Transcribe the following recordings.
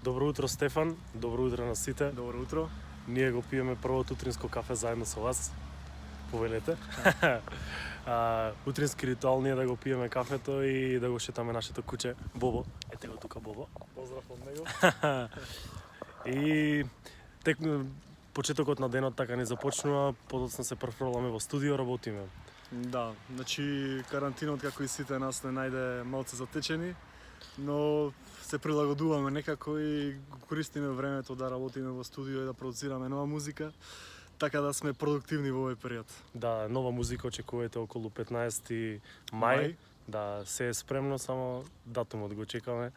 Добро утро, Стефан. Добро утро на сите. Добро утро. Ние го пиеме првото утринско кафе заедно со вас. Повелете. Утрински ритуал ние да го пиеме кафето и да го шетаме нашето куче Бобо. Ете го тука Бобо. Поздрав од него. И тек почетокот на денот така ни започнува, подоцна се префрламе во студио, работиме. Да, значи карантинот како и сите нас не најде малце затечени, но се прилагодуваме некако и го користиме времето да работиме во студио и да продуцираме нова музика, така да сме продуктивни во овој период. Да, нова музика очекувате околу 15 мај. Да, се е спремно, само датумот го чекаме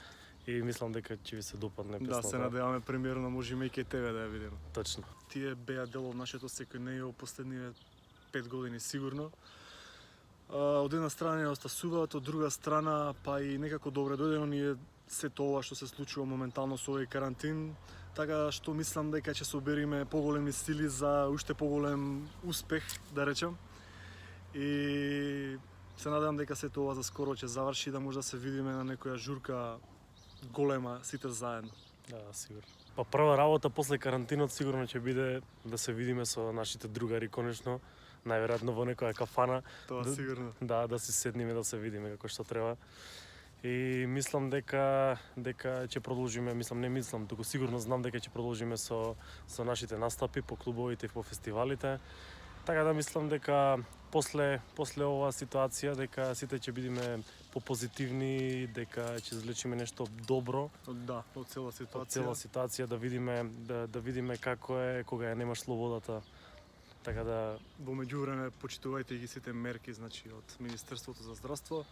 и мислам дека ќе ви се допадне песната. Да, се надеваме премиерно можеме и кај тебе да ја видиме. Точно. Тие беа дел од нашето секојдневие во последниве 5 години сигурно. Од една страна не остасуваат, од друга страна па и некако добре дојдено ни е сето ова што се случува моментално со овој карантин, така што мислам дека ќе собериме поголеми сили за уште поголем успех, да речем. И се надевам дека сето ова за скоро ќе заврши, да може да се видиме на некоја журка голема сите заедно. Да, сигурно. Па прва работа после карантинот сигурно ќе биде да се видиме со нашите другари конечно, најверојатно во некоја кафана. Тоа сигурно. Да, да си седниме да се видиме како што треба. И мислам дека ќе продолжиме, туку сигурно знам дека ќе продолжиме со нашите настапи по клубовите и по фестивалите. Така да мислам дека после оваа ситуација дека сите ќе бидеме попозитивни, дека ќе извлечиме нешто добро. Да, од цела ситуација. Од цела ситуација да видиме како е кога ја немаш слободата. Така да во меѓувреме почитувајте ги сите мерки, значи од Министерството за здравство.